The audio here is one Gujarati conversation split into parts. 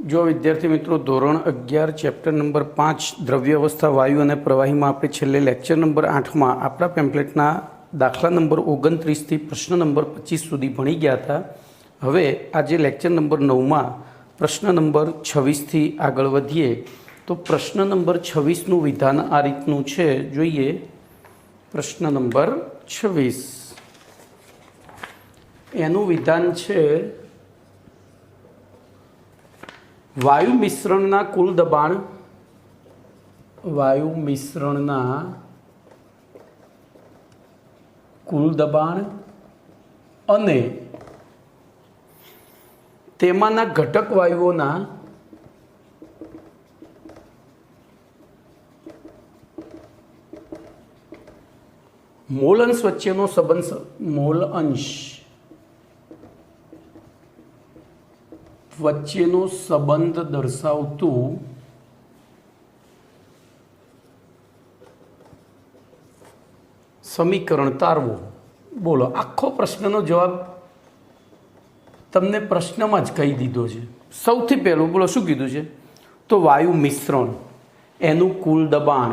जो विद्यार्थी मित्रों धोरण 11 चैप्टर नंबर 5 द्रव्यावस्था वायु और प्रवाही में आप छेल्ले लेक्चर नंबर 8 में अपना पेम्पलेटना दाखला नंबर 29 थी प्रश्न नंबर 25 सुधी भणी गया था। हवे आज लेक्चर नंबर 9 में प्रश्न नंबर 26 थी आगळ वधीए। तो प्रश्न नंबर 26 नु विधान आ रीतनु छे, जोईए। प्रश्न नंबर 26 एनु विधान छे वायु मिश्रणना कुल दबाण अने तेमाना घटक वायुओना मोल अंश वच्चेनो संबंध मोल अंश वच्चेनो संबंध दर्शावतु समीकरण तारवो। बोलो आखो प्रश्ननो जवाब तमने प्रश्न में ज कही दीधो छे। सौथी पहेलुं बोलो शुं कीधुं छे? तो वायु मिश्रण एनु कुल दबाण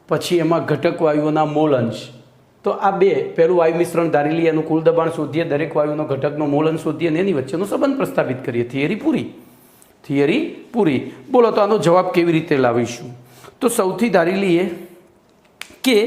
पछी एमां घटक वायुओना मोल अंश। तो आ बे पहलू वायु मिश्रण धारी लीए, एनु कुल दबाण शोधीए, दरेक वायुनो घटकनो मोल अंश शोधीए अने एनी वच्चेनो संबंध प्रस्थापित करीए। थियरी पूरी। बोलो तो आनो जवाब केवी रीते लावीशुं? तो सौथी धारी लीए के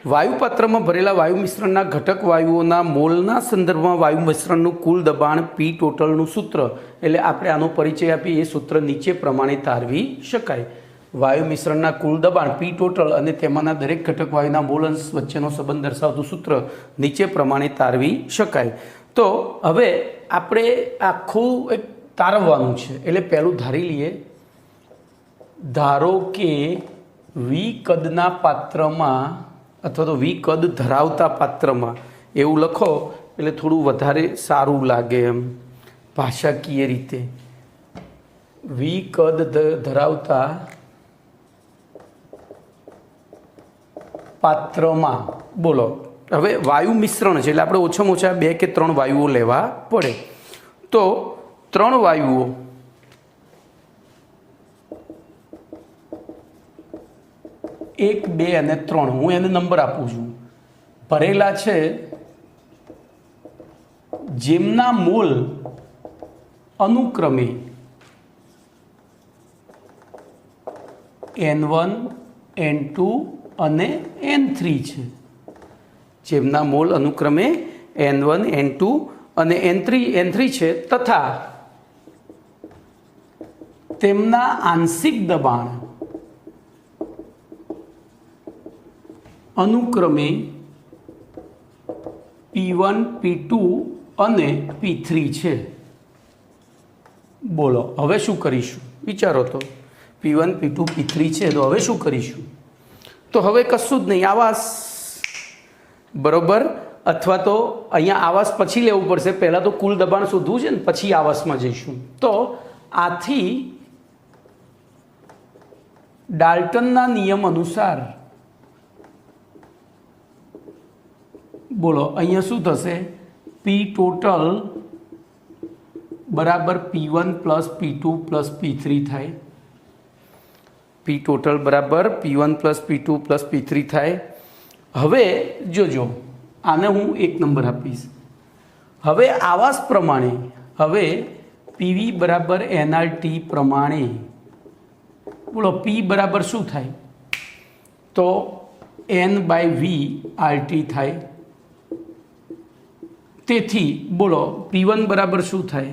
वायु पात्र में भरेला वायु मिश्रणना घटक वायुओना मोलना संदर्भमां वायु मिश्रणनुं कुल दबाण पी टोटलनुं सूत्र, एटले आपणे आनो परिचय आपीए। ए सूत्र नीचे प्रमाणे तारवी शकाय। वायु मिश्रणना कुल दबाण पी टोटल अने तेमांना दरेक घटक वायुना मोल अंश वच्चेनो संबंध दर्शावतुं सूत्र नीचे प्रमाणे तारवी शकाय। तो हवे आपणे आखुं एक तारववानुं छे। एटले पहेलुं धारी लीए, धारो के वी कदना पात्रमां अथवा तो वी कद धरावता पात्रमां एवुं लखो एटले थोड़ुं वधारे सारुं लागे एम भाषाकीय रीते। वी कद धरावता पात्रमा। बोलो हवे वायु मिश्रण छे एटले आपणे ओछामां ओछा 2 के 3 वायुओ लेवा पड़े। तो 3 वायुओ एक, 2 અને 3 हूँ एने नंबर आपू छूँ भरेला छे, जेमना मोल अनुक्रमे N1, N2 અને N3 છે। જેમના મોલ અનુક્રમે N1, N2 અને N3 છે તથા તેમના આંશિક દબાણ अनुक्रमे P1, P2 અને P3 છે। बोलो हवे शुं करीशुं? विचारो तो P1, P2, P3 છે तो हवे शुं करीशुं? तो हवे कशुं ज नहीं, आवास बरोबर। अथवा तो अहींया आवास पछी लेवुं पड़शे। पहला तो कुल दबाण शोधवुं छे ने पछी आवासमां जईशुं। तो आथी डाल्टनना नियम अनुसार बोलो अहींया शुं थशे? P टोटल बराबर P1 plus P2 plus P3 थाय। P टोटल बराबर P1 plus P2 plus P3 थाय। हवे जोजो आने हूँ 1 नंबर आपीश। हवे आवास प्रमाणे हवे PV बराबर NRT प्रमाणे बोलो P बराबर शुं थाय? तो N/V RT थाय। तेथी बोलो P1 बराबर शुं थाय?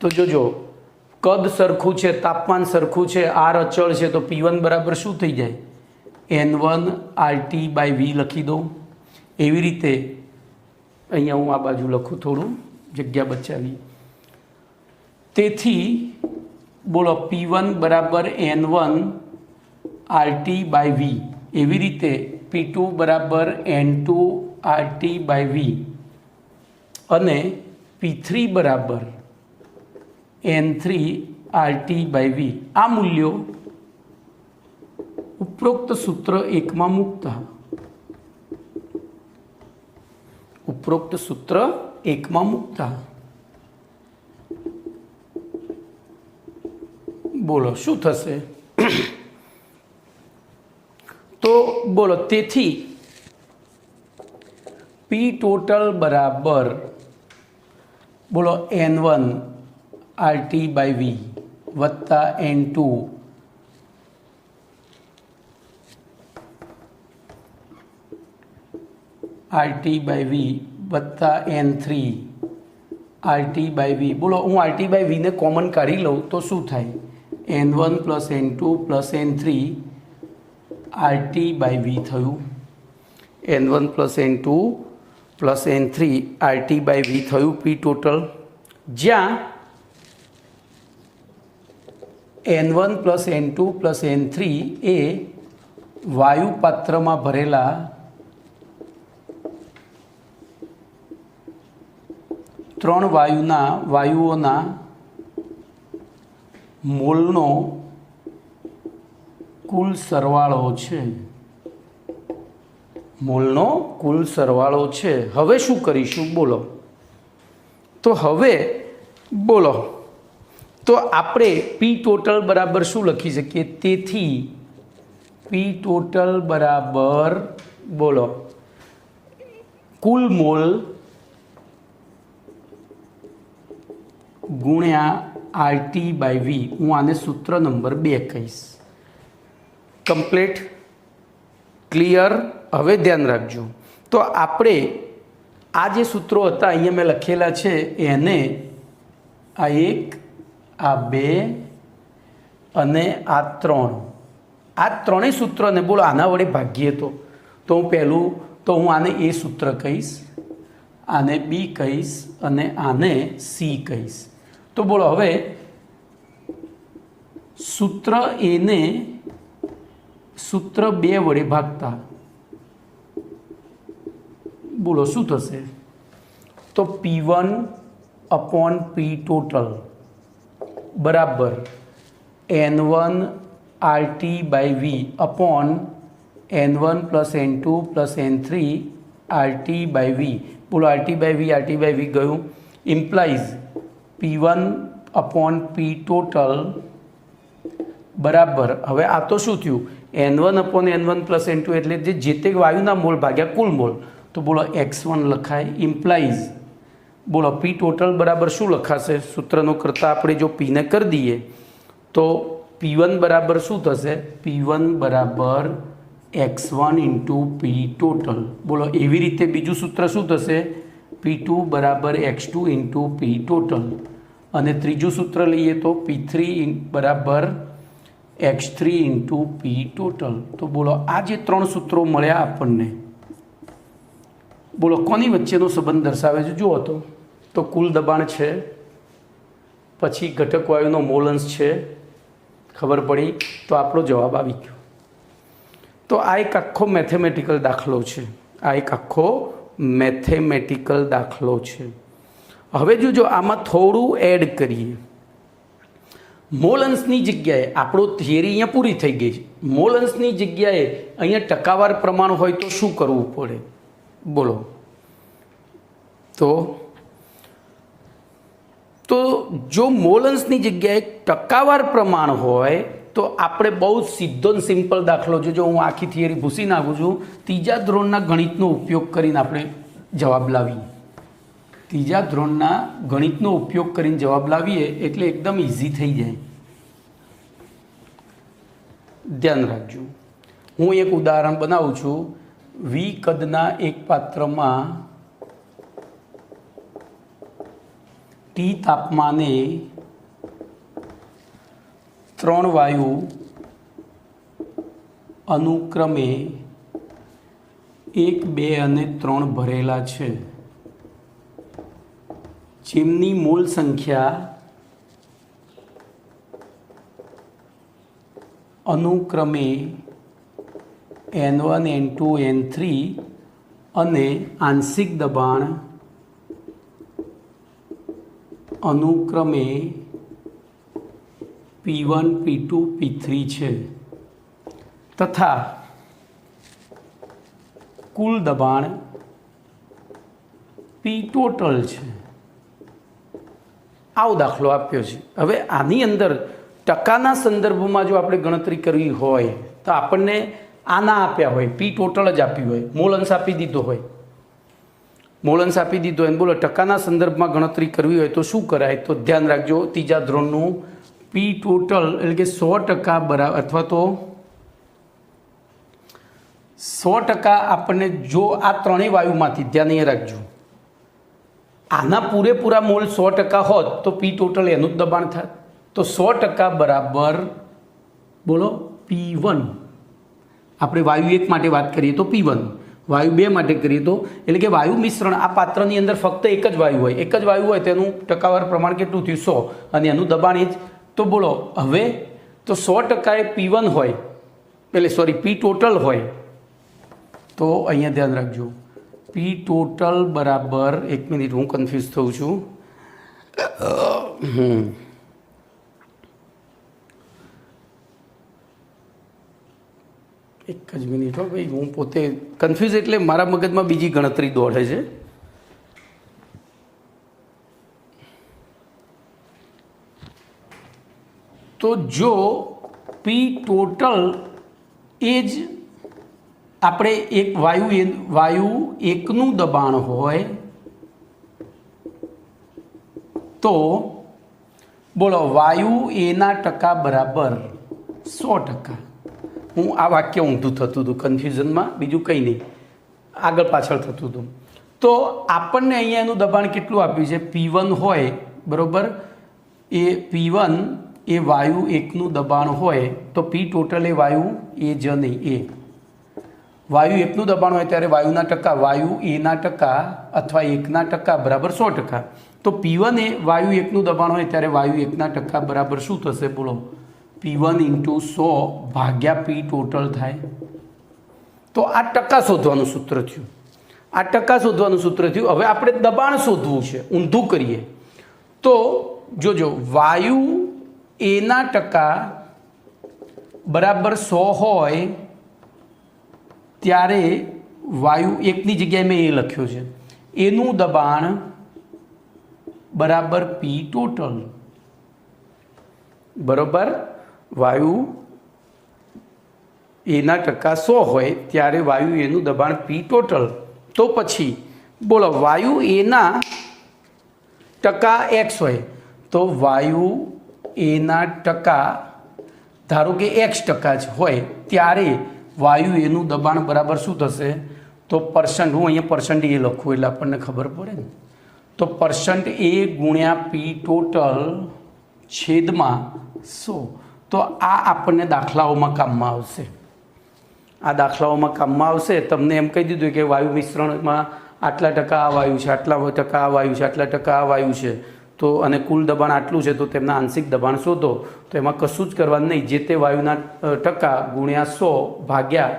तो जोजो कद सरखुं छे, तापमान सरखुं छे, R अचल छे, तो P1 बराबर शुं थई जाय? N1 RT/V लखी दो। एवी रीते अहींया हूँ आ बाजू लखुं, थोड़ुं जग्या बचावी। तेथी बोलो P1 बराबर N1 RT/V। एवी रीते P2 बराबर N2 RT/V અને P3 बराबर N3 RT/V। आ मूल्यों उपरोक्त सूत्र 1 में मूकता ઉપરોક્ત સૂત્ર 1 માં મૂકતા બોલો શું થશે? તો બોલો તેથી પી ટોટલ બરાબર બોલો N1 RT બાય વી વત્તા N2 RT બાય વી વત્તા N3 RT બાય વી. બોલો હું RT બાય વીને કોમન કાઢી લઉં તો શું થાય? N1 plus N2 plus N3 RT by V થયું. N1 plus N2 plus N3 RT by V થયું પી ટોટલ, જ્યાં N1 plus N2 plus N3 એ વાયુ પાત્રમાં ભરેલા ત્રણ વાયુઓના મોલનો કુલ સરવાળો છે. મોલનો કુલ સરવાળો છે. હવે શું કરીશું બોલો? તો હવે બોલો તો આપણે પી ટોટલ બરાબર શું લખી શકીએ? તેથી પી ટોટલ બરાબર બોલો કુલ મોલ ગુણ્યા RT બાય વી. હું આને સૂત્ર નંબર 2 કહીશ. કમ્પ્લીટ? ક્લિયર? હવે ધ્યાન રાખજો. તો આપણે આ જે સૂત્રો હતા અહીંયા મેં લખેલા છે એને આ 1 આ 2 અને આ 3 આ ત્રણેય સૂત્રને બોલો આના વડે ભાગીએ તો હું પહેલું તો હું આને એ સૂત્ર કહીશ, આને બી કહીશ અને આને સી કહીશ. તો બોલો હવે સૂત્ર એને સૂત્ર 2 વડે ભાગતા બોલો શું થશે? તો P1 અપોન પી ટોટલ બરાબર N1 RT by V upon N1 plus N2 plus N3 RT by V. બોલો RT બાય વી ગયું. ઇમ્પ્લાઇઝ P1 અપોન પી ટોટલ બરાબર હવે આ તો શું થયું? N1 upon N1 plus N2 એટલે જે તે વાયુના મોલ ભાગ્યા કુલ મોલ. તો બોલો X1 લખાય. ઇમ્પ્લાઇઝ બોલો પી ટોટલ બરાબર શું લખાશે? સૂત્રનો કરતાં આપણે જો પીને કરી દઈએ તો P1 બરાબર શું થશે? P1 બરાબર X1 ઇન્ટુ પી ટોટલ. બોલો એવી રીતે બીજું સૂત્ર શું થશે? P2 બરાબર X2 ઇન્ટુ પી ટોટલ. અને ત્રીજું સૂત્ર લઈએ તો P3 બરાબર X3 ઇન્ટુ પી ટોટલ. તો બોલો આ જે ત્રણ સૂત્રો મળ્યા આપણને બોલો કોની વચ્ચેનો સંબંધ દર્શાવે છે? જુઓ તો કુલ દબાણ છે, પછી ઘટક વાયુનો મોલ અંશ છે. ખબર પડી? તો આપણો જવાબ આવી ગયો. તો આ એક આખો મેથેમેટિકલ દાખલો છે. હવે જો આમાં થોડું એડ કરીએ. મોલ અંશની જગ્યાએ આપણો થિયરી અહીંયા પૂરી થઈ ગઈ છે. મોલ અંશની જગ્યાએ અહીંયા ટકાવાર પ્રમાણ હોય તો શું કરવું પડે બોલો? તો જો મોલ અંશની જગ્યાએ ટકાવાર પ્રમાણ હોય તો આપણે બહુ સીધો ને સિમ્પલ દાખલો જો હું આખી થિયરી ભૂસી નાખું છું, ત્રીજા ધોરણના ગણિતનો ઉપયોગ કરીને આપણે જવાબ લાવીએ. ત્રીજા ધોરણના ગણિતનો ઉપયોગ કરીને જવાબ લાવીએ એટલે એકદમ ઇઝી થઈ જાય. ધ્યાન રાખજો. હું એક ઉદાહરણ બનાવું છું. વી કદના એક પાત્રમાં ટી તાપમાને 3 વાયુ અનુક્રમે 1, 2 અને 3 ભરેલા છે, જેમની મોલ સંખ્યા અનુક્રમે N1, N2, N3 અને આંશિક દબાણ અનુક્રમે P1, P2, P3 છે તથા કુલ દબાણ પી ટોટલ છે. આવો દાખલો આપ્યો છે. હવે આની અંદર ટકાના સંદર્ભમાં જો આપણે ગણતરી કરવી હોય તો આપણને આના આપ્યા હોય, પી ટોટલ જ આપ્યું હોય, મોલ અંશ આપી દીધો હોય, મોલ અંશ આપી દીધો હોય, બોલો ટકાના સંદર્ભમાં ગણતરી કરવી હોય તો શું કરાય? તો ધ્યાન રાખજો, ત્રીજા ધોરણનું પી ટોટલ એટલે કે 100% બરાબર અથવા તો 100% આપણને જો આ ત્રણેય વાયુમાંથી, ધ્યાન અહીંયા રાખજો, આના પૂરેપૂરા મોલ 100% હોત તો પી ટોટલ એનું જ દબાણ થાય. તો 100% બરાબર બોલો P1. આપણે વાયુ 1 માટે વાત કરીએ તો P1, વાયુ 2 માટે કરીએ તો, એટલે કે વાયુ મિશ્રણ આ પાત્રની અંદર ફક્ત એક જ વાયુ હોય, એક જ વાયુ હોય તેનું ટકાવાર પ્રમાણ કેટલું થયું? 100, અને એનું દબાણ એ જ. તો બોલો હવે તો 100% એ P1 હોય, એટલે સોરી પી ટોટલ હોય, તો અહીંયા ધ્યાન રાખજો, પી ટોટલ બરાબર, એક મિનિટ હું કન્ફ્યુઝ થઉં છું, એક જ મિનિટ હો ભાઈ, હું પોતે કન્ફ્યુઝ એટલે મારા મગજમાં બીજી ગણતરી દોડે છે. તો જો પી ટોટલ એ જ આપણે એક વાયુ એકનું દબાણ હોય તો બોલો વાયુ એના ટકા બરાબર 100%. હું આ વાક્ય ઊંધું થતું હતું કન્ફ્યુઝનમાં, બીજું કંઈ નહીં, આગળ પાછળ થતું હતું. તો આપણને અહીંયા એનું દબાણ કેટલું આપ્યું છે? P1 હોય બરાબર, એ P1 એ વાયુ એકનું દબાણ હોય તો પી ટોટલ એ વાયુ એ જ નહીં, એ વાયુ એકનું દબાણ હોય ત્યારે વાયુના ટકા, વાયુ એના ટકા અથવા એકના ટકા બરાબર 100%. તો P1 એ વાયુ એકનું દબાણ હોય ત્યારે વાયુ એકના ટકા બરાબર શું થશે? બોલો P1 × 100 ભાગ્યા પી ટોટલ થાય. તો આ ટકા શોધવાનું સૂત્ર થયું, આ ટકા શોધવાનું સૂત્ર થયું. હવે આપણે દબાણ શોધવું છે, ઊંધું કરીએ તો જોજો, વાયુ એના ટકા બરાબર 100 હોય ત્યારે વાયુ એકની જગ્યાએ મેં એ લખ્યો છે, એનું દબાણ બરાબર પી ટોટલ, બરાબર વાયુ એના ટકા 100 હોય ત્યારે વાયુ એનું દબાણ પી ટોટલ. તો પછી બોલો વાયુ એના ટકા x હોય તો વાયુ એના ટકા ધારો કે x% જ હોય ત્યારે વાયુ એનું દબાણ બરાબર શું થશે? તો %, હું અહીંયા % એ લખું એટલે આપણને ખબર પડે ને, તો % એ ગુણ્યા પી ટોટલ છેદમાં 100. તો આ આપણને દાખલાઓમાં કામમાં આવશે, આ દાખલાઓમાં કામમાં આવશે. તમને એમ કહી દીધું કે વાયુ મિશ્રણમાં આટલા ટકા આ વાયુ છે, આટલા ટકા આ વાયુ છે, આટલા ટકા આ વાયુ છે, તો અને કુલ દબાણ આટલું છે, તો તેમના આંશિક દબાણ શોધો. તો એમાં કશું જ કરવાનું નહીં, જે તે વાયુના ટકા ગુણ્યા 100 ભાગ્યા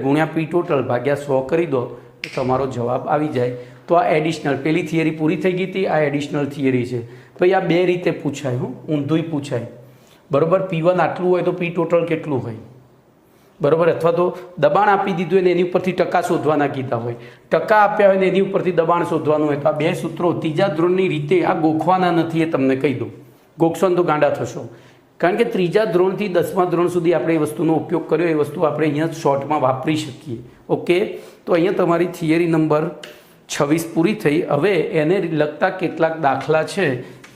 ગુણ્યા પી ટોટલ ભાગ્યા 100 કરી દો, તો તમારો જવાબ આવી જાય. તો આ એડિશનલ, પેલી થિયરી પૂરી થઈ ગઈ હતી, આ એડિશનલ થિયરી છે. ભાઈ આ બે રીતે પૂછાય, ઊંધુંય પૂછાય, બરાબર. P1 આટલું હોય તો પી ટોટલ કેટલું હોય, બરાબર. અથવા તો દબાણ આપી દીધું હોય ને એની ઉપરથી ટકા શોધવાના કીધા હોય, ટકા આપ્યા હોય ને એની ઉપરથી દબાણ શોધવાનું હોય. તો આ બે સૂત્રો ત્રીજા ધોરણની રીતે આ ગોખવાના નથી, એ તમને કહી દઉં. ગોખશો તો ગાંડા થશો, કારણ કે ત્રીજા ધોરણથી 10મા ધોરણ સુધી આપણે એ વસ્તુનો ઉપયોગ કર્યો, એ વસ્તુ આપણે અહીંયા શોર્ટમાં વાપરી શકીએ. ઓકે, તો અહીંયા તમારી થિયરી નંબર 26 પૂરી થઈ. હવે એને લગતા કેટલાક દાખલા છે,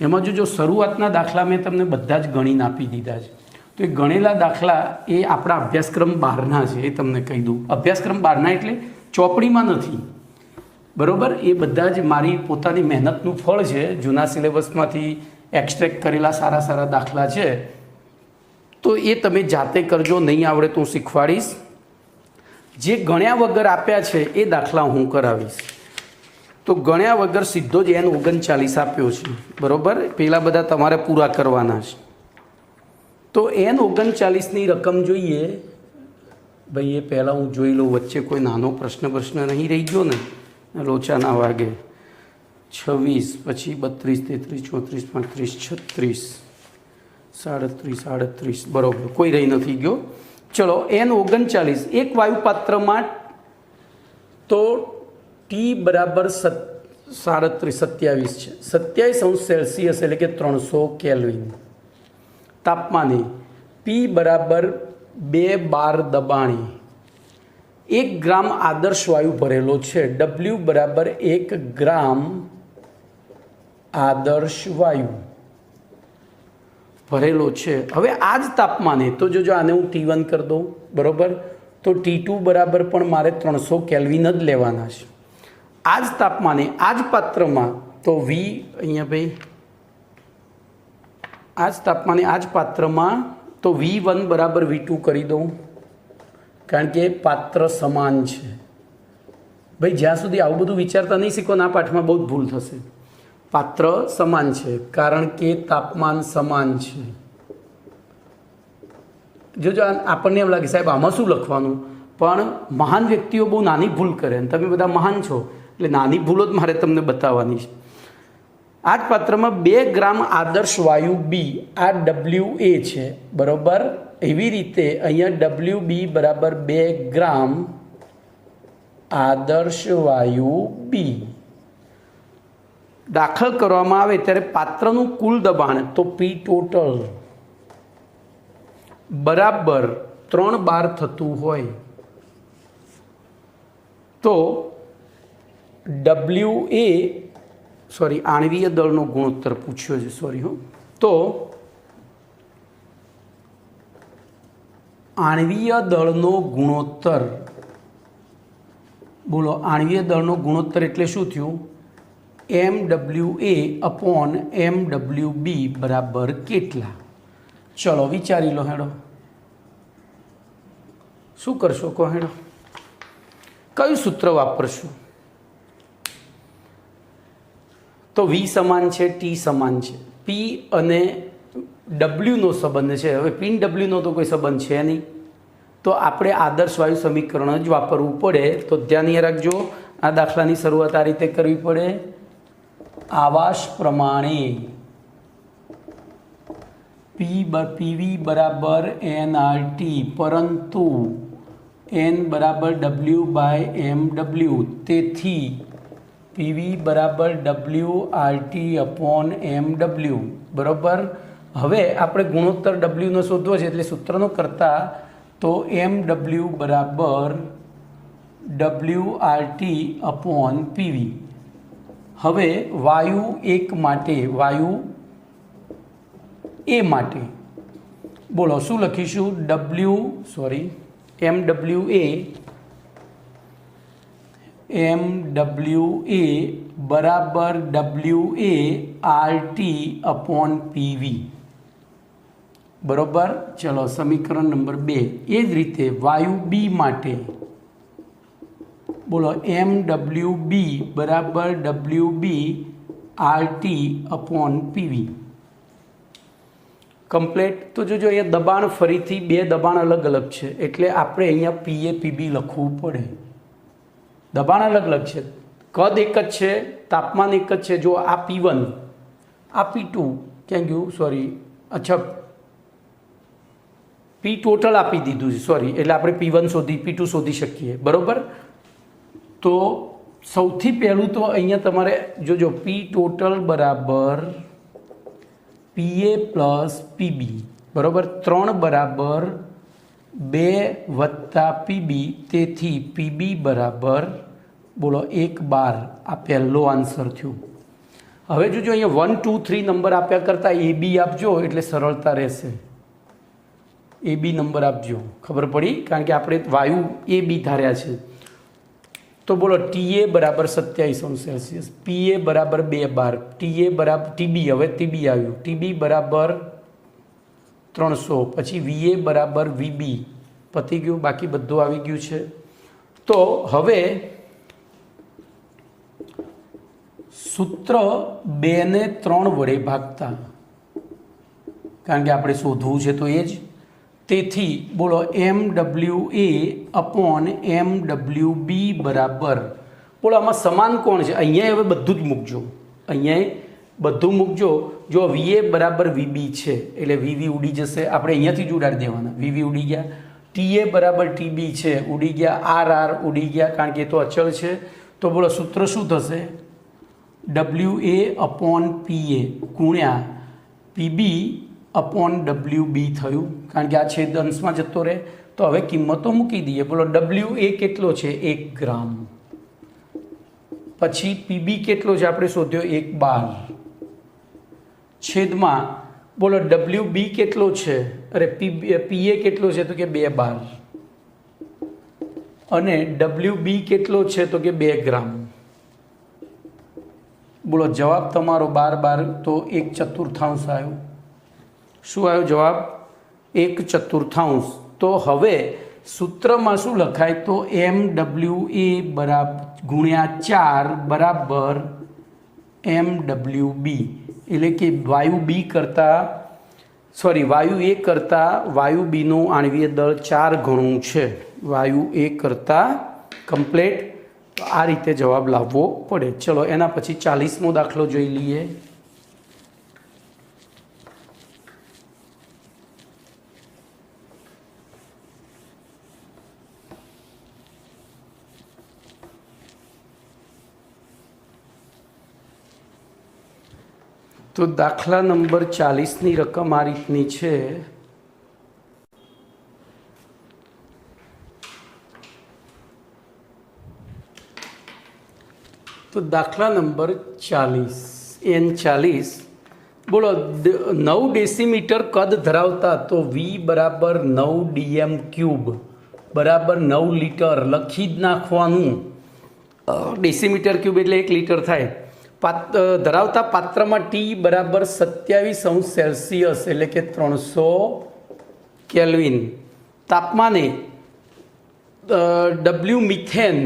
એમાં જો શરૂઆતના દાખલા મેં તમને બધા જ ગણીને આપી દીધા છે. તો એ ગણેલા દાખલા એ આપણા અભ્યાસક્રમ 12ના છે, એ તમને કહી દઉં. અભ્યાસક્રમ 12ના એટલે ચોપડીમાં નથી, બરાબર. એ બધા જ મારી પોતાની મહેનતનું ફળ છે. જૂના સિલેબસમાંથી એક્સ્ટ્રેક્ટ કરેલા સારા સારા દાખલા છે. તો એ તમે જાતે કરજો, નહીં આવડે તો હું શીખવાડીશ. જે ગણ્યા વગર આપ્યા છે એ દાખલા હું કરાવીશ. તો ગણ્યા વગર સીધો જ N39 આપ્યો છે, બરાબર. પેલા બધા તમારે પૂરા કરવાના છે. તો N39ની રકમ જોઈએ ભાઈ, એ પહેલાં હું જોઈ લઉં, વચ્ચે કોઈ નાનો પ્રશ્ન નહીં રહી ગયો ને, લોચા ના વાગે. 26 પછી 32 33 34 35 36 37 બરાબર, કોઈ રહી નથી ગયો. ચલો N39 એક વાયુપાત્રમાં તો ટી બરાબર 27 છે, 27°C એટલે કે 300 કેલ્વિન. તાપમાને પી બરાબર 2 બાર દબાણે 1 ગ્રામ આદર્શ વાયુ ભરેલો છે. ડબલ્યુ બરાબર 1 ગ્રામ આદર્શ વાયુ ભરેલો છે. હવે આ જ તાપમાને તો જો આને હું T1 કરી દઉં, બરાબર, તો T2 બરાબર પણ મારે 300 કેલ્વિન જ લેવાના છે. આ જ તાપમાને આ જ પાત્રમાં તો V અહીંયા ભાઈ આ જ તાપમાને આ જ પાત્રમાં તો V1 બરાબર V2 કરી દઉં, કારણ કે પાત્ર સમાન છે. ભાઈ જ્યાં સુધી આવું બધું વિચારતા નહીં શીખો આ પાઠમાં બહુ જ ભૂલ થશે. પાત્ર સમાન છે કારણ કે તાપમાન સમાન છે. જોજો આપણને એમ લાગે સાહેબ આમાં શું લખવાનું, પણ મહાન વ્યક્તિઓ બહુ નાની ભૂલ કરે અને તમે બધા મહાન છો એટલે નાની ભૂલો જ મારે તમને બતાવવાની છે. આ જ પાત્રમાં 2 ગ્રામ આદર્શ વાયુ બી, આ WA છે, બરાબર. એવી રીતે અહીંયા WB બરાબર 2 ગ્રામ આદર્શ વાયુ બી દાખલ કરવામાં આવે ત્યારે પાત્રનું કુલ દબાણ તો P ટોટલ બરાબર 3 બાર થતું હોય તો WA સોરી આણ્વીય દળનો ગુણોત્તર પૂછ્યો છે, સોરી તો આણ્વીય દળનો ગુણોત્તર, બોલો આણ્વીય દળનો ગુણોત્તર એટલે શું થયું? MWA અપોન MWB બરાબર કેટલા? ચલો વિચારી લો હેડો, શું કરશો કહો હેડો, કયું સૂત્ર વાપરશું? તો V સમાન છે, T સમાન છે, P અને Wનો સંબંધ છે. હવે P અને Wનો તો કોઈ સંબંધ છે નહીં, તો આપણે આદર્શ વાયુ સમીકરણ જ વાપરવું પડે. તો ધ્યાન રાખજો, આ દાખલાની શરૂઆત આ રીતે કરવી પડે. આવાસ પ્રમાણે PV બરાબર nRT, પરંતુ n બરાબર W/mW, તેથી PV બરાબર WRT અપોન MW, બરાબર. હવે આપણે ગુણોત્તર Wનો શોધવો છે એટલે સૂત્રનો કરતા તો MW બરાબર WRT અપોન PV. હવે વાયુ 1 માટે, વાયુ A માટે બોલો શું લખીશું? MWA બરાબર WART અપોન PV, બરાબર. ચલો સમીકરણ નંબર 2. એ જ રીતે વાયુ B માટે બોલો MWB બરાબર WBRT અપોન PV. કમ્પ્લેટ. તો જોજો અહીંયા દબાણ ફરીથી 2 દબાણ અલગ અલગ છે એટલે આપણે અહીંયા PAPB લખવું પડે. દબાણ અલગ અલગ છે, કદ એક જ છે, તાપમાન એક જ છે. જો આ P1 આ P2 ક્યાં ગયું? સોરી, અચ્છા P ટોટલ આપી દીધું છે, સોરી, એટલે આપણે P1 શોધી P2 શોધી શકીએ, બરાબર. તો સૌથી પહેલું તો અહીંયા તમારે જોજો P ટોટલ બરાબર PA પ્લસ PB, બરાબર. 3 બરાબર 2 વત્તા PB, તેથી PB બરાબર બોલો 1 બાર. આ પહેલો આન્સર થયું. હવે જોજો અહીંયા 1 2 3 નંબર આપ્યા કરતાં AB આપજો એટલે સરળતા રહેશે. AB નંબર આપજો, ખબર પડી, કારણ કે આપણે વાયુ AB ધાર્યા છે. તો બોલો TA બરાબર 27°C, PA બરાબર 2 બાર, TA બરાબર TB, હવે TB આવ્યું, TB બરાબર 300, પછી VA બરાબર VB, પતી ગયું, બાકી બધું આવી ગયું છે. તો હવે સૂત્ર 2 ને 3 વડે ભાગતા, કારણ કે આપણે શોધવું છે તો એ જ. તેથી બોલો MWA અપોન MWB બરાબર બોલો આમાં સમાન કોણ છે? અહીંયા હવે બધું જ મૂકજો, અહીંયા બધું મૂકજો. જો VA બરાબર VB છે એટલે VV ઉડી જશે, આપણે અહીંયાથી જ ઉડાડી દેવાના. VV ઉડી ગયા. TA બરાબર TB છે, ઉડી ગયા. RR ઉડી ગયા, કારણ કે એ તો અચળ છે. તો બોલો સૂત્ર શું થશે? WA અપોન PA ગુણ્યા PB अपॉन WB थयुं कारण के आ छेद अंश में जतो रहे। तो हवे किंमतो मूकी दीए। बोलो W ए केटलो छे 1 ग्राम, पछी PB केटलो छे आपणे शोध्यो 1 बार, छेद में बोलो WB केटलो छे, अरे PA केटलो छे तो के 2 बार, अने WB केटलो छे तो के 2 ग्राम। बोलो जवाब तमारो 12 तो 1/4 आयो। शुं आयो जवाब? 1/4। तो हवे सूत्र में शू लखाय तो MWA गुण્યા 4 बराबर MWB, એટલે કે વાયુ બી કરતા વાયુ એ કરતા વાયુ બીનું આણ્વીય દળ 4 ગણું છે વાયુ એ કરતા કમ્પ્લેટ। તો આ રીતે જવાબ લાવવો પડે। ચલો એના પછી 40મો દાખલો જોઈ લઈએ। तो दाखला नंबर 40 ની રકમ આ રીતની છે। तो दाखला नंबर 40 N40 बोलो 9 डेसीमीटर कद धरावता तो V बराबर 9 DM³ बराबर 9 लीटर लखी ज नाखवानुं। डेसीमीटर क्यूब एटले 1 लीटर थाय। धरावता पात्र में T बराबर 27°C एटले के 300 केल्विन। तापमाने W मीथेन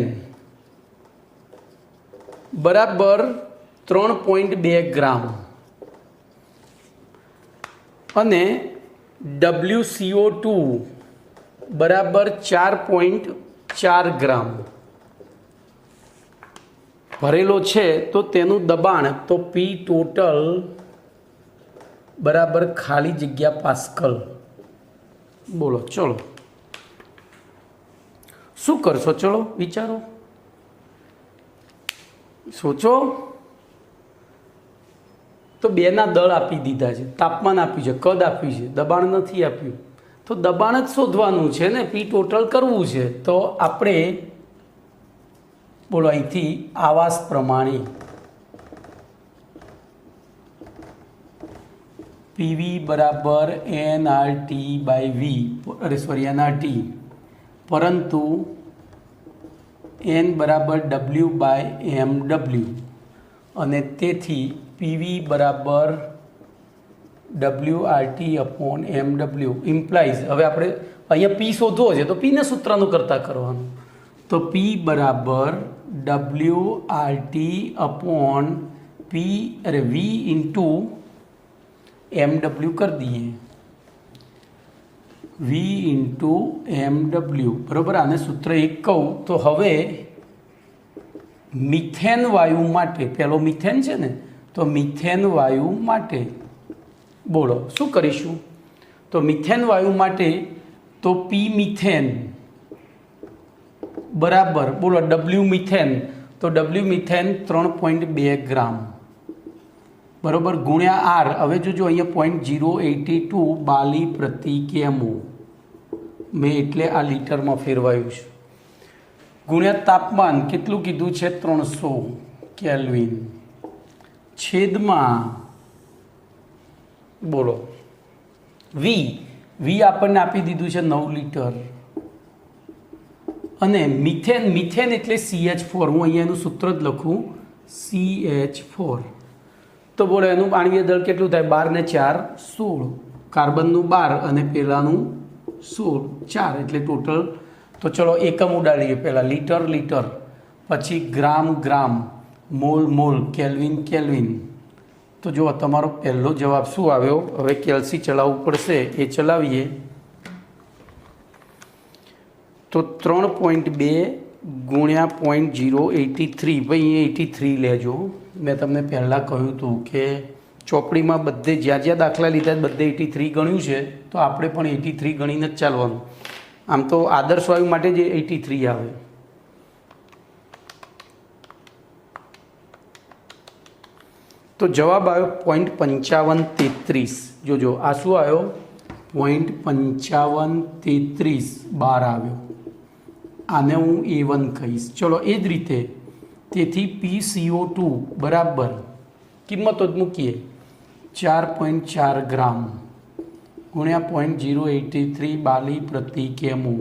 बराबर 3.2 ग्राम अने WCO2 बराबर 4.4 ग्राम भरेलो छे। तो तेनु दबाण तो P टोटल बराबर खाली जग्या पास्कल। बोलो चलो शू करशो? चलो विचारो, सोचो। तो बेना दळ आपी दीधा छे, तापमान आप्युं छे, कद आप्युं छे, दबाण नथी आप्युं। तो दबाण ज शोधवानुं छे ने, P टोटल करवुं छे। तो आपणे बोलो अहींथी आवास प्रमाणे PV बराबर NRT/V, अरे सॉरी NRT, परंतु N बराबर W/MW अने तेथी PV बराबर WRT/MW इम्प्लाइज। हवे आपणे अहींया P शोधवो छे तो P ने सूत्रनुं करता करवानुं। तो P बराबर WRT/P अरे V इंटू MW कर दिए, V इंटू MW बराबर। आने सूत्र एक कहूँ तो हवे मीथेन वायु माटे, पहलो मीथेन छे ने, तो मीथेन वायु माटे बोलो शू करीशुं? तो मीथेन वायु माटे तो P मीथेन बराबर बोलो W मीथेन, तो W मीथेन 3.2 ग्राम बराबर गुण्या R। हवे जो अहींया 0.082 बाली प्रति केमो मैं एटले आ लीटर में फेरवायुं छे, गुण्या तापमान केटलुं कीधुं छे 300 केल्विन, छेद में बोलो V आपने आपी दीधुं छे 9 लीटर अने मीथेन, मीथेन एटले CH4। हूँ अहींयानुं सूत्र ज लखूं CH4। तो बोलो एनुं आणवीय दळ केटलुं थाय? 12 ने 4 16, कार्बननुं 12 अने पेलानुं 16 4 एटले टोटल। तो चलो एकम उडाड़ीए, पहला लीटर लीटर, पछी ग्राम ग्राम, मोल मोल, केल्विन केल्विन। तो जो तमारो पहलो जवाब शू आव्यो? हवे केल्सी चलावવું પડશે, ए चलावीए। तो 3.2 गुण्या 0.083 भाई 83 लेजो। मैं तमने पहला कहूँ तो कि चोपड़ी में बधे ज्या ज्या दाखला लीधा बधे 83 गण्यु है, तो आपणे पण 83 गणीने ज चालवानुं। आम तो आदर्श वायु माटे ज 83 आवे। તો જવાબ આવ્યો 0.5533. જોજો આ શું આવ્યો 0.5533 બાર આવ્યો. આને હું A1 કહીશ. ચલો એ જ રીતે તેથી PCO2 બરાબર કિંમતો જ મૂકીએ 4.4 ગ્રામ ગુણ્યા 0.083 બાલી પ્રતિ કેમો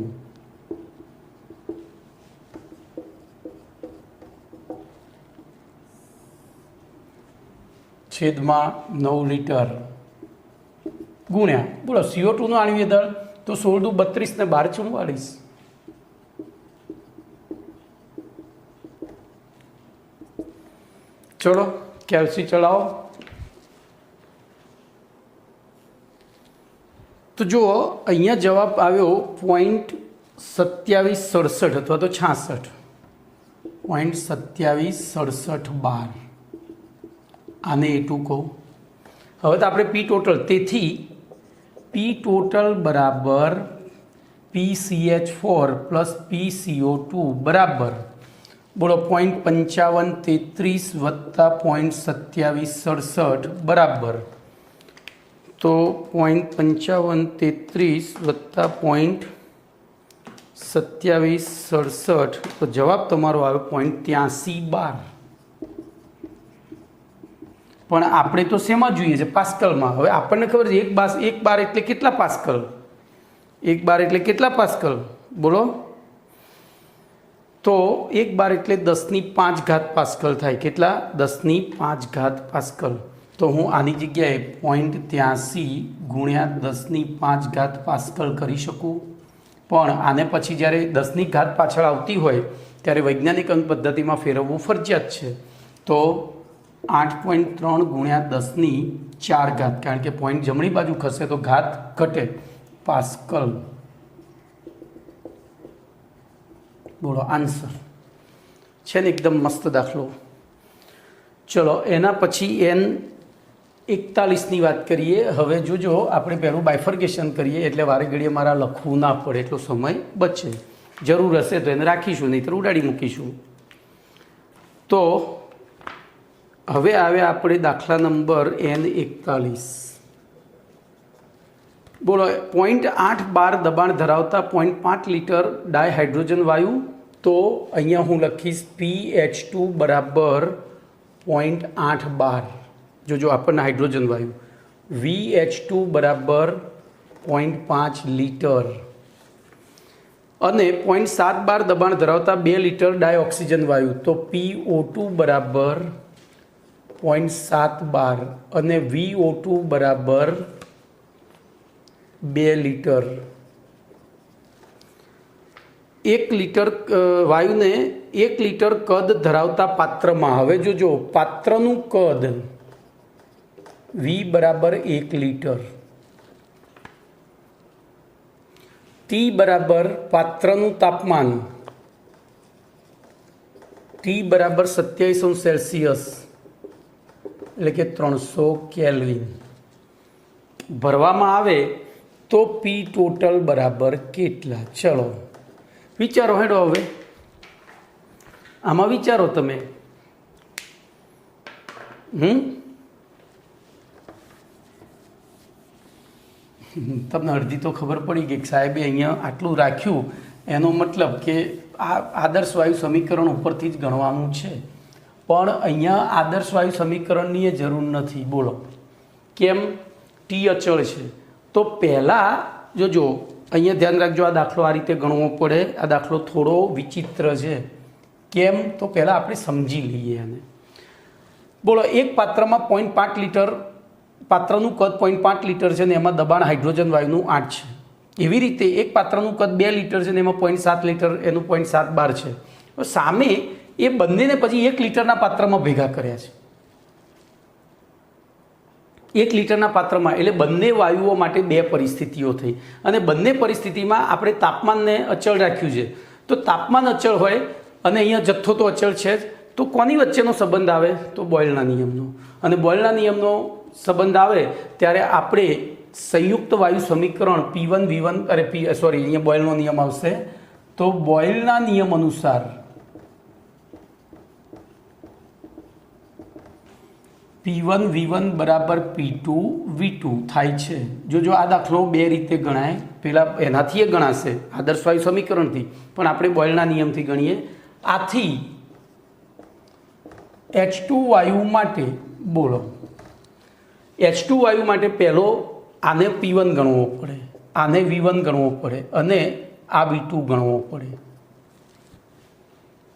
છેદમાં 9 લીટર ગુણ્યા બોલો CO2 નું આણ્વીય દળ તો 16 દુ 32 ને 12 44. ચલો કેલ્સી ચલાવો. તો જુઓ અહીંયા જવાબ આવ્યો 0.2767 અથવા તો 66. 0.2767 આને A2 કહો. હવે તો આપણે પી ટોટલ તેથી પી ટોટલ બરાબર PCH4 પ્લસ PCO2 બરાબર બોલો 0.5533 વત્તા 0.2767 બરાબર તો 0.5533 વત્તા 0.2767 તો જવાબ તમારો આવ્યો 0.8312. પણ આપણે તો શેમાં જોઈએ છે પાસ્કલમાં. હવે આપણને ખબર છે એક બાર એટલે કેટલા પાસ્કલ, એક બાર એટલે કેટલા પાસ્કલ બોલો. તો એક બાર એટલે 10⁵ પાસ્કલ થાય. કેટલા 10⁵ પાસ્કલ. તો હું આની જગ્યાએ 0.83 ગુણ્યા 10⁵ પાસ્કલ કરી શકું. પણ આને પછી જ્યારે 10⁵ પાછળ આવતી હોય ત્યારે વૈજ્ઞાનિક અંક પદ્ધતિમાં ફેરવવું ફરજિયાત છે. તો 8.3 ગુણ્યા 10⁴ કારણ કે પોઈન્ટ જમણી બાજુ ખસે તો ઘાત ઘટે પાસ્કલ. બોલો આન્સર છે ને એકદમ મસ્ત દાખલો. ચલો એના પછી N41ની વાત કરીએ. હવે જોજો આપણે પહેલું બાયફર્ગેશન કરીએ એટલે વારે ઘડીએ મારા લખવું ના પડે એટલો સમય બચે. જરૂર હશે તો એને રાખીશું, નહીં તો ઉડાડી મૂકીશું. તો હવે આવ્યા આપણે દાખલા નંબર N41. બોલો 0.812 દબાણ ધરાવતા 0.5 લીટર ડાયહાઇડ્રોજન વાયુ. તો અહીંયા હું લખીશ PH2 બરાબર 0.812. જોજો આપણને હાઇડ્રોજન વાયુ. VH2 બરાબર 0.5 લીટર અને 0.712 દબાણ ધરાવતા 2 લીટર ડાયઓક્સિજન વાયુ. તો PO2 બરાબર 0.712 અને VO2 બરાબર 2 લીટર. 1 લીટર વાયુને 1 લીટર કદ ધરાવતા પાત્રમાં. હવે જોજો પાત્રનું કદ V બરાબર 1 લીટર, T બરાબર પાત્રનું તાપમાન T બરાબર 27°C એટલે કે 300 કેલ્વિન ભરવામાં આવે તો P ટોટલ બરાબર કેટલા. ચલો વિચારો હેડો. હવે આમાં વિચારો તમે. તમને અડધી તો ખબર પડી ગઈ કે સાહેબે અહીંયા આટલું રાખ્યું એનો મતલબ કે આ આદર્શ વાયુ સમીકરણ ઉપરથી જ ગણવાનું છે. પણ અહીંયા આદર્શ વાયુ સમીકરણની એ જરૂર નથી. બોલો કેમ? ટી અચળ છે. તો પહેલાં જોજો અહીંયા ધ્યાન રાખજો, આ દાખલો આ રીતે ગણવો પડે. આ દાખલો થોડો વિચિત્ર છે. કેમ? તો પહેલાં આપણે સમજી લઈએ આને. બોલો એક પાત્રમાં 0.5 લીટર પાત્રનું કદ 0.5 લીટર છે ને એમાં દબાણ હાઇડ્રોજન વાયુનું 8 છે. એવી રીતે એક પાત્રનું કદ 2 લીટર છે ને એમાં 0.7 લીટર એનું 0.712 છે. સામે એ બંનેને પછી 1 લીટરના પાત્રમાં ભેગા કર્યા છે. 1 લીટરના પાત્રમાં એટલે બંને વાયુઓ માટે 2 પરિસ્થિતિઓ થઈ અને બંને પરિસ્થિતિમાં આપણે તાપમાનને અચળ રાખ્યું છે. તો તાપમાન અચળ હોય અને અહીંયા જથ્થો તો અચળ છે જ, તો કોની વચ્ચેનો સંબંધ આવે? તો બોયલના નિયમનો. અને બોયલના નિયમનો સંબંધ આવે ત્યારે આપણે સંયુક્ત વાયુ સમીકરણ P1 V1 અહીંયા બોયલનો નિયમ આવશે. તો બોયલના નિયમ અનુસાર P1V1 બરાબર P2V2 થાય છે. જો આ દાખલો બે રીતે ગણાય, પેલા એનાથી એ ગણાશે આદર્શ વાયુ સમીકરણથી, પણ આપણે બોયલના નિયમથી ગણીએ. આથી H2 વાયુ માટે બોલો, H2 વાયુ માટે પહેલો આને P1 ગણવો પડે, આને V1 ગણવો પડે અને આ V2 ગણવો પડે.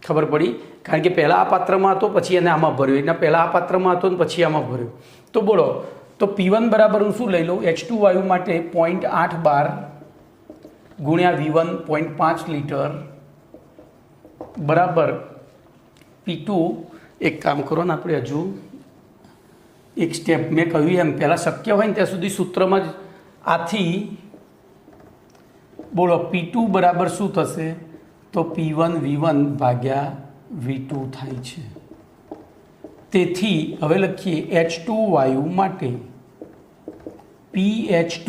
ખબર પડી? કારણ કે પહેલાં આ પાત્રમાં હતો, પછી એને આમાં ભર્યો, એના પહેલાં આ પાત્રમાં હતો ને પછી આમાં ભર્યો. તો બોલો, તો P1 બરાબર હું શું લઈ લઉં? H2 વાયુ માટે 0.8 ગુણ્યા V1 0.5 લીટર બરાબર P2. એક કામ કરો ને, આપણે હજુ એક સ્ટેપ મેં કહ્યું એમ પહેલાં શક્ય હોય ને ત્યાં સુધી સૂત્રમાં જ આથી બોલો P2 બરાબર શું થશે? તો P1V1 ભાગ્યા V2 થાય છે. તેથી હવે લખીએ H2 વાયુ માટે PH2,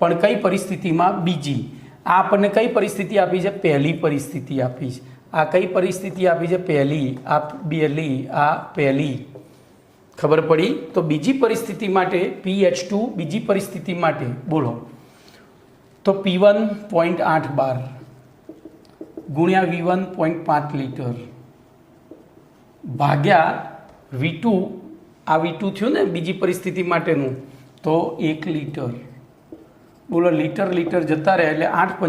પણ કઈ પરિસ્થિતિમાં? બીજી. આ આપણને કઈ પરિસ્થિતિ આપી છે? પહેલી પરિસ્થિતિ આપી છે. આ કઈ પરિસ્થિતિ આપી છે? પહેલી. આ પહેલી, આ પહેલી. ખબર પડી? તો બીજી પરિસ્થિતિ માટે PH2, બીજી પરિસ્થિતિ માટે બોલો, તો P1 0.8 ગુણ્યા V1 0.5 લીટર ભાગ્યા V2, આ V2 થયું ને બીજી પરિસ્થિતિ માટેનું, તો 1 લીટર. બોલો, લીટર લીટર જતા રહે એટલે 8 ×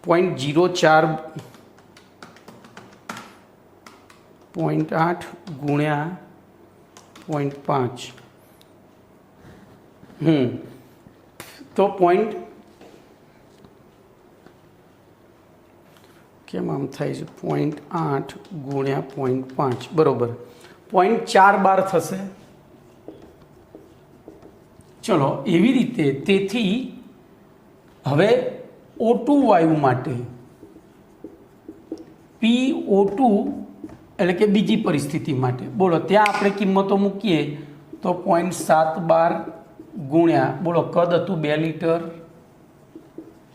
5 = 0.04, 0.8 ગુણ્યા 0.5 તો કેમ આમ થાય છે? 0.8 ગુણ્યા 0.5 બરોબર 0.4 થશે. ચલો, એવી રીતે તેથી હવે O2 વાયુ માટે PO2 એટલે કે બીજી પરિસ્થિતિ માટે બોલો, ત્યાં આપણે કિંમતો મૂકીએ તો 0.7 ગુણ્યા બોલો કદ હતું 2 લીટર,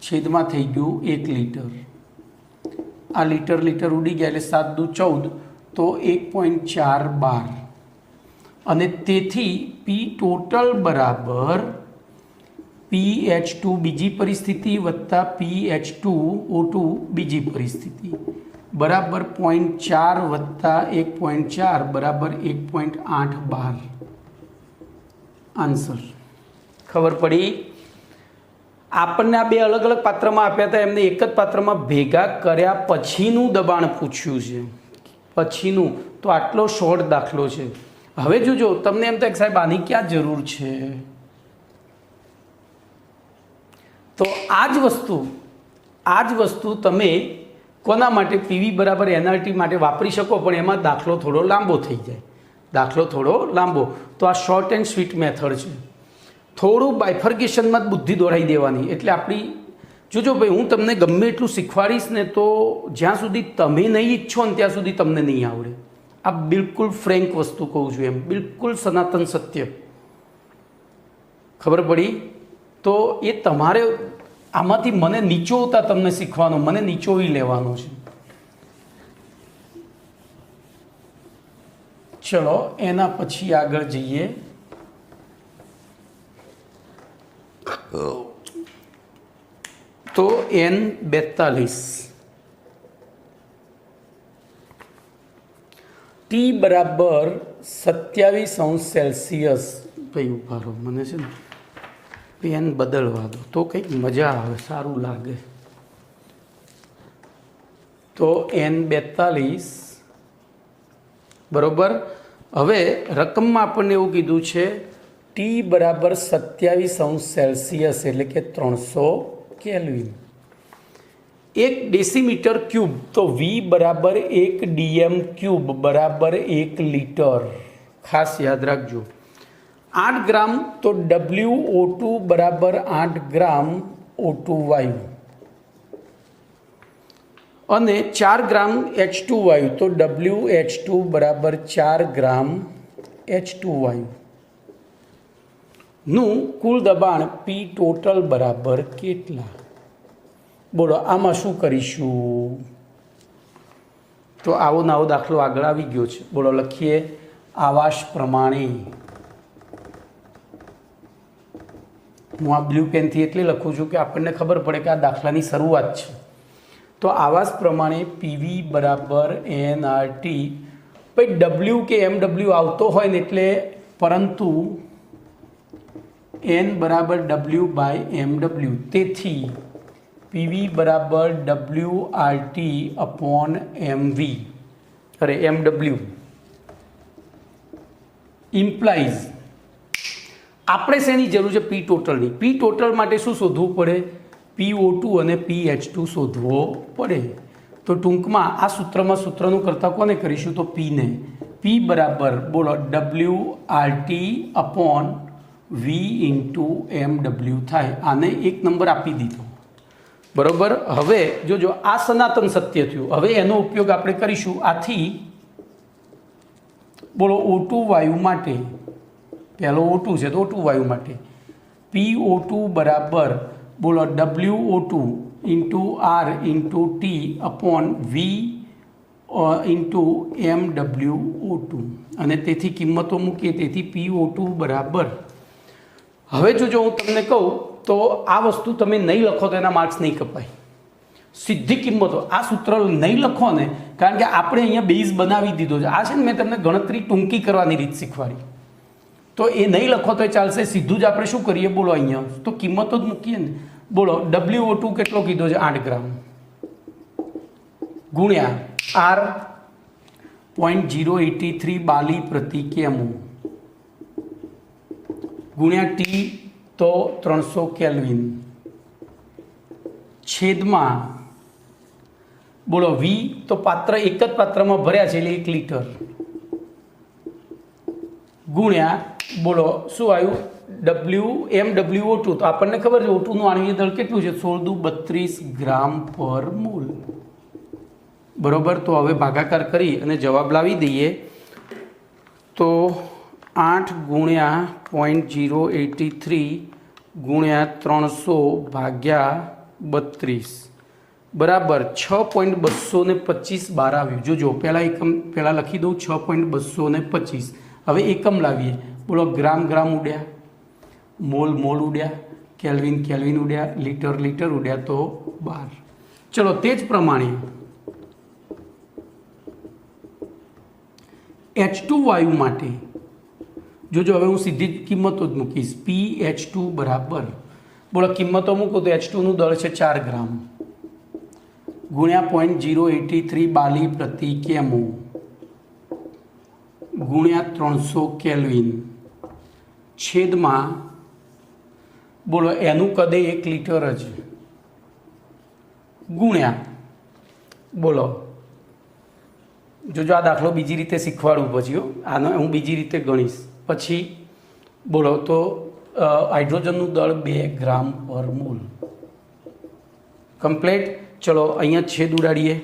છેદમાં થઈ ગયું 1 લીટર. આ લીટર લીટર ઉડી ગયા એટલે 7 દુ 14, તો 1.4 અને તેથી P ટોટલ બરાબર PH2 બીજી પરિસ્થિતિ વત્તા PH2O2 બીજી પરિસ્થિતિ બરાબર 0.4 વત્તા 1.4 બરાબર 1.8 આન્સર. ખબર પડી? આપણને આ બે અલગ અલગ પાત્રમાં આપ્યા હતા, એમને એક જ પાત્રમાં ભેગા કર્યા પછીનું દબાણ પૂછ્યું છે, પછીનું. તો આટલો શોર્ટ દાખલો છે. હવે જોજો, તમને એમ થાય સાહેબ આની ક્યાં જરૂર છે? તો આ જ વસ્તુ તમે કોના માટે? પીવી બરાબર એનઆરટી માટે વાપરી શકો, પણ એમાં દાખલો થોડો લાંબો થઈ જાય, દાખલો થોડો લાંબો. તો આ શોર્ટ એન્ડ સ્વીટ મેથડ છે. થોડું બાયફર્ગેશનમાં જ બુદ્ધિ દોડાવી દેવાની. એટલે આપણી જોજો ભાઈ, હું તમને ગમે એટલું શીખવાડીશ ને તો જ્યાં સુધી તમે નહીં ઈચ્છો ને ત્યાં સુધી તમને નહીં આવડે. આ બિલકુલ ફ્રેન્ક વસ્તુ કહું છું, એમ બિલકુલ સનાતન સત્ય. ખબર પડી? તો એ તમારે આમાંથી મને નીચોવતા તમને શીખવાનો, મને નીચોવી લેવાનો છે. ચલો, એના પછી આગળ જઈએ. તો N42 T બરાબર 27°C. ભાઈ ઉભા રહો, મને છે ને પેન બદલવા દો તો કંઈક મજા આવે, સારું લાગે. તો N42 બરોબર. હવે રકમમાં આપણને એવું કીધું છે T બરાબર 27°C એટલે કે 300 કેલ્વિન. 1 ડેસીમીટર ક્યુબ, તો V બરાબર 1 dm³ બરાબર 1 લીટર. ખાસ યાદ રાખજો. 8 ગ્રામ, તો WO2 બરાબર 8 ગ્રામ O2 વાયુ, અને 4 ગ્રામ H2 વાયુ, તો WH2 બરાબર 4 ગ્રામ H2 વાયુ નું કુલ દબાણ P ટોટલ બરાબર કેટલા? બોલો, આમાં શું કરીશું? તો આવો નવો દાખલો આગળ આવી ગયો છે. બોલો, લખીએ આવાસ પ્રમાણે, હું આ બ્લુ પેનથી એટલે લખું છું કે આપણને ખબર પડે કે આ દાખલાની શરૂઆત છે. તો આવાસ પ્રમાણે પીવી બરાબર NRT. ભાઈ ડબલ્યુ કે MW આવતો હોય ને એટલે, પરંતુ N બરાબર W/MW, તેથી પીવી બરાબર WRT અપોન MV, અરે MW ઇમ્પ્લાઇઝ આપણે શેની જરૂર છે? પી ટોટલની. પી ટોટલ માટે શું શોધવું પડે? PO2 અને PH2 શોધવો પડે. તો ટૂંકમાં આ સૂત્રનું કરતા કોને કરીશું? તો પીને. પી બરાબર બોલો WRT upon V into MW થાય. આને એક નંબર આપી દીધો, બરોબર. હવે જોજો આ સનાતન સત્ય થયું. હવે એનો ઉપયોગ આપણે કરીશું. આથી બોલો O2 વાયુ માટે, પહેલો O2 છે તો O2 વાયુ માટે PO2 બરાબર બોલો WO2 into R into T upon V into MWO2, અને તેથી કિંમતો મૂકીએ. તેથી PO2 બરાબર, હવે જો હું તમને કહું તો આ વસ્તુ તમે નહીં લખો તો એના માર્ક્સ નહીં કપાય. સીધી કિંમતો, આ સૂત્ર નહીં લખો ને, કારણ કે આપણે અહીંયા બેઝ બનાવી દીધો છે. આ છે ને મેં તમને ગણતરી ટૂંકી કરવાની રીત શીખવાડી, તો એ નહીં લખો તો ચાલશે. સીધું જ આપણે શું કરીએ બોલો, અહીંયા તો કિંમતો જ મૂકીએ ને. બોલો WO2 કેટલો કીધો છે? 8 ગ્રામ ગુણ્યા R 0.083 બાલી પ્રતિ કેમો ગુણ્યા T તો 300 કેલ્વિન છેદમાં બોલો V તો પાત્ર એક જ પાત્રમાં ભર્યા છે એટલે 1 લીટર ગુણ્યા બોલો શું આવ્યું? MWO2. તો આપણને ખબર છે O2 નું આણ્વીય દળ કેટલું છે? 16×32 ગ્રામ પર મોલ, બરોબર. તો હવે ભાગાકાર કરી અને જવાબ લાવી દઈએ. તો 8 ગુણ્યા 0.083 ગુણ્યા 300 ભાગ્યા 32 બરાબર 6.225 બહાર આવ્યું. જોજો પહેલાં લખી દઉં 6.225. હવે એકમ લાવીએ. બોલો ગ્રામ ઉડ્યા, મોલ ઉડ્યા, કેલ્વિન ઉડ્યા, લીટર ઉડ્યા, તો 12. ચલો તે જ પ્રમાણે H2 વાયુ માટે જોજો. હવે હું સીધી જ કિંમતો જ મૂકીશ. PH2 બરાબર બોલો કિંમતો મૂકો તો H2 નું દળ છે 4 ગ્રામ ગુણ્યા 0.083 બાલી પ્રતિ કેમો ગુણ્યા 300 કેલ્વિન છેદમાં બોલો એનું કદે 1 લીટર જ ગુણ્યા બોલો જોજો આ દાખલો બીજી રીતે શીખવાડું પછી આનો હું બીજી રીતે ગણીશ પછી બોલો તો હાઇડ્રોજનનું દળ 2 ગ્રામ પર મોલ કમ્પ્લીટ. ચલો અહીંયા છેદ ઉડાડીએ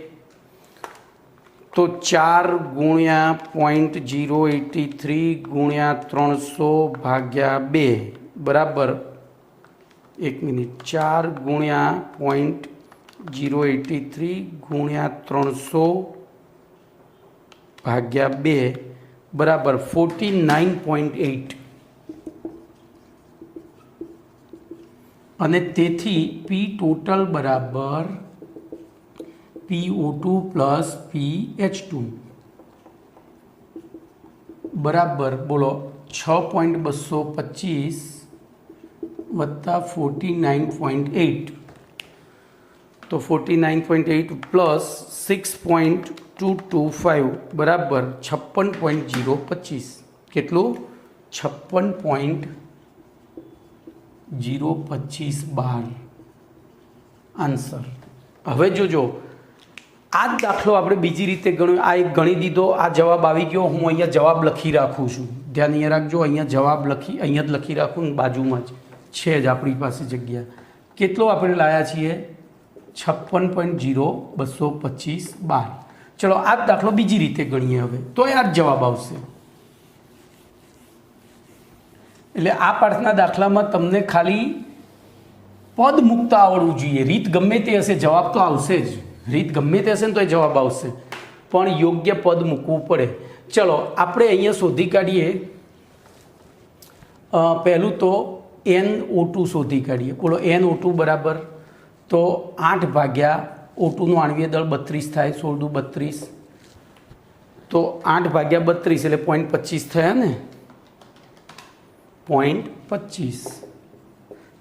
તો 4 ગુણ્યા 0.083 ગુણ્યા 300 ભાગ્યા 2 બરાબર 1 મિનિટ 4 ગુણ્યા 0.083 ગુણ્યા 300 ભાગ્યા 2 બરાબર 49.8 અને તેથી પી ટોટલ બરાબર PO2 પ્લસ PH2 બરાબર બોલો 6.225 વત્તા 49.8 તો 49.8 પ્લસ 6.225 બરાબર 56.025 કેટલું 56.025 બાર આન્સર. હવે જોજો આ જ દાખલો આપણે બીજી રીતે ગણ્યો. આ એક ગણી દીધો, આ જવાબ આવી ગયો. હું અહીંયા જવાબ લખી રાખું છું, ધ્યાન અહીંયા રાખજો. અહીંયા જવાબ અહીંયા જ લખી રાખું ને બાજુમાં જ છે જ આપણી પાસે જગ્યા. કેટલો આપણે લાયા છીએ 56.025 બાર. ચલો આ જ દાખલો બીજી રીતે ગણીએ હવે તો આ જ જવાબ આવશે. એટલે આ પાઠના દાખલામાં તમને ખાલી પદ મૂકતા આવડવું જોઈએ. રીત ગમે તે હશે જવાબ તો આવશે જ. રીત ગમે તે હશે ને તો એ જવાબ આવશે, પણ યોગ્ય પદ મૂકવું પડે. ચલો આપણે અહીંયા શોધી કાઢીએ પહેલું તો NO2 શોધી કાઢીએ. બોલો NO2 બરાબર તો 8 ભાગ્યા O2નું આણ્વીય દળ 32 થાય, 16 દુ 32, તો 8 ભાગ્યા 32 એટલે 0.25 થયા ને, 0.25.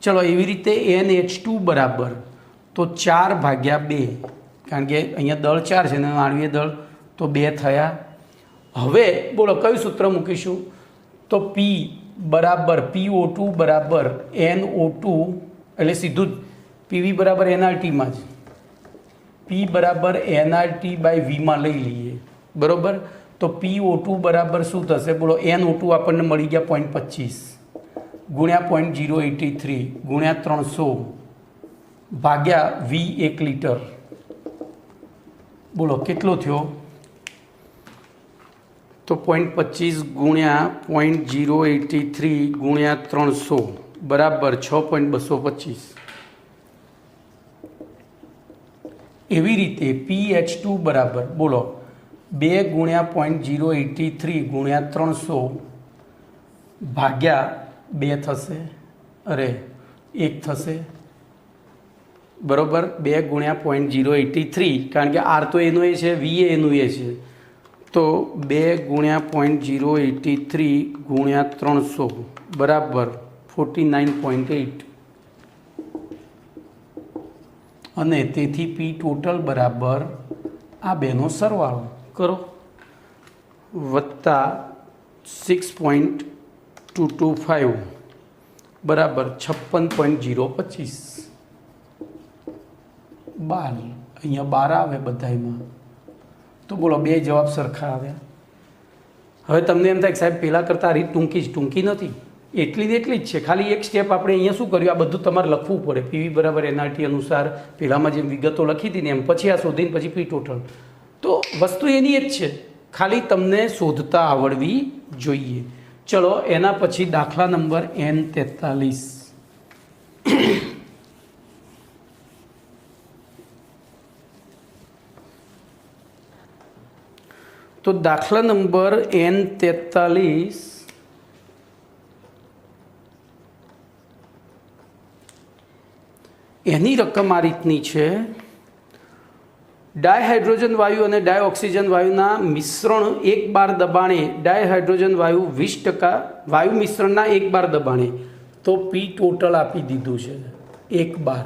ચલો એવી રીતે NH2 બરાબર તો 4 ભાગ્યા 2, કારણ કે અહીંયા દળ 4 છે ને આણ્વીય દળ તો 2 થયા. હવે બોલો કયું સૂત્ર મૂકીશું? તો P બરાબર PO2 બરાબર NO2, એટલે સીધું જ PV બરાબર NRTમાં જ P બરાબર NRT બાય Vમાં લઈ લઈએ, બરાબર. તો PO2 બરાબર શું થશે? બોલો NO2 આપણને મળી ગયા 0.25 ગુણ્યા 0.083 ગુણ્યા 300 ભાગ્યા V 1 લીટર. બોલો કેટલો થયો? તો 0.25 ગુણ્યા 0.083 ગુણ્યા 300 બરાબર 6.225. એવી રીતે PH2 બરાબર બોલો 2 ગુણ્યા 0.083 ગુણ્યા 300 ભાગ્યા 2 થશે, અરે 1 થશે, બરાબર. 2 ગુણ્યા 0.083, કારણ કે R તો એનું એ છે, V એનું એ છે, તો 2 ગુણ્યા 0.083 ગુણ્યા 300 બરાબર 49.8, અને તેથી P ટોટલ બરાબર આ બેનો સરવાળો કરો વત્તા 6.225 બરાબર 56.025. 12 અહીંયા 12 આવે બધામાં, તો બોલો બે જવાબ સરખા આવ્યા. હવે તમને એમ થાય કે સાહેબ પહેલાં કરતાં આ રીત ટૂંકી નથી, એટલી જ છે. ખાલી એક સ્ટેપ આપણે અહીંયા શું કર્યું, આ બધું તમારે લખવું પડે. PV બરાબર NRT અનુસાર પહેલાંમાં જેમ વિગતો લખી હતી ને એમ પછી આ શોધીને પછી P ટોટલ. તો વસ્તુ એની જ છે, ખાલી તમને શોધતા આવડવી જોઈએ. ચલો એના પછી દાખલા નંબર N43. તો દાખલા નંબર N43 એની રકમ આ રીતની છે. ડાયહાઇડ્રોજન વાયુ અને ડાયઓક્સિજન વાયુના મિશ્રણ 1 બાર દબાણે, ડાયહાઇડ્રોજન વાયુ 20% વાયુ મિશ્રણના 1 બાર દબાણે, તો P ટોટલ આપી દીધું છે 1 બાર.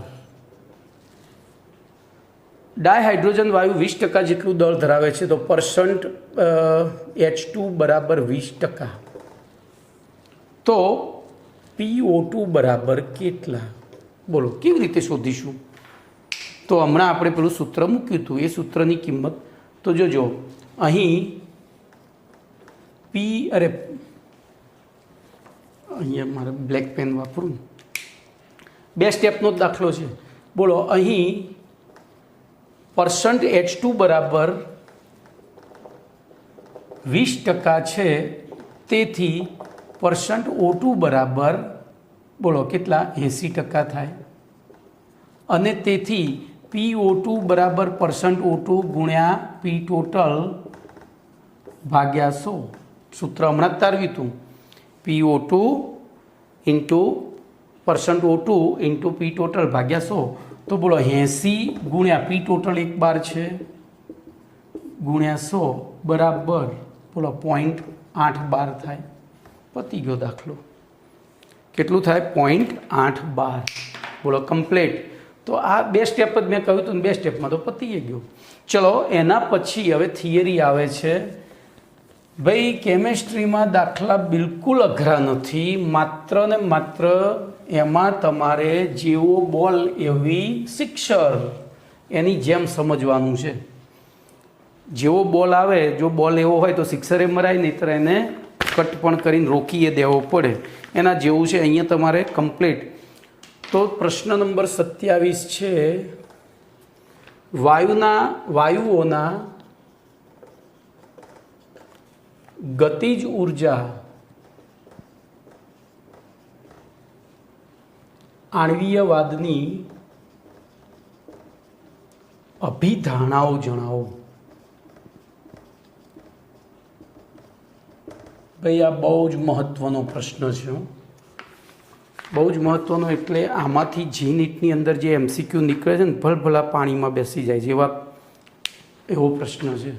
ડાયહાઇડ્રોજન વાયુ 20% જેટલું દળ ધરાવે છે, તો પરસન્ટ H2 બરાબર 20%. તો PO2 બરાબર કેટલા? બોલો કેવી રીતે શોધીશું? તો હમણાં આપણે પેલું સૂત્ર મૂક્યું હતું, એ સૂત્રની કિંમત તો જોજો અહીં અહીંયા મારે બ્લેક પેન વાપરું, 2 સ્ટેપનો જ દાખલો છે. બોલો અહીં પરસન્ટ H2 બરાબર 20% છે, તેથી પરસન્ટ O2 બરાબર બોલો કેટલા? 80% થાય, અને તેથી PO2 બરાબર પરસન્ટ O2 ગુણ્યા P ટોટલ ભાગ્યા 100. સૂત્ર હમણાં જ તારવ્યું હતું, PO2 into percent O2 into P total ભાગ્યા 100. તો બોલો 80 ગુણ્યા P ટોટલ 1 બાર છે ગુણ્યા 100 બરાબર બોલો 0.812 થાય. પતી ગયો દાખલો. કેટલું થાય? 0.812. બોલો કમ્પ્લીટ. તો આ 2 સ્ટેપ જ મેં કહ્યું હતું, 2 સ્ટેપમાં તો પતી ગયો. ચલો એના પછી હવે થિયરી આવે છે. ભાઈ કેમેસ્ટ્રીમાં દાખલા બિલકુલ અઘરા નથી, માત્ર ને માત્ર એમાં તમારે જેવો બોલ એવી સિક્સર, એની જેમ સમજવાનું છે. જેવો બોલ આવે, જો બોલ એવો હોય તો સિક્સરે મરાય, નહીંતર એને કટ પણ કરીને રોકીએ દેવો પડે. એના જેવું છે અહીંયા તમારે કમ્પ્લીટ. તો પ્રશ્ન નંબર 27 છે, વાયુઓના ગતિજ ઉર્જા આણ્વીયવાદની અભિધારણાઓ જણાવો. ભાઈ આ બહુ જ મહત્ત્વનો પ્રશ્ન છે હો. બહુ જ મહત્ત્વનો એટલે આમાંથી જી નીટની અંદર જે MCQ નીકળે છે ને ભલભલા પાણીમાં બેસી જાય છે એવો પ્રશ્ન છે.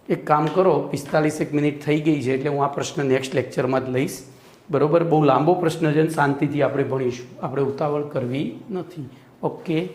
એક કામ કરો, 45 મિનિટ થઈ ગઈ છે એટલે હું આ પ્રશ્ન નેક્સ્ટ લેક્ચરમાં જ લઈશ. બરાબર, બહુ લાંબો પ્રશ્ન છે ને શાંતિથી આપણે ભણીશું, આપણે ઉતાવળ કરવી નથી. ઓકે.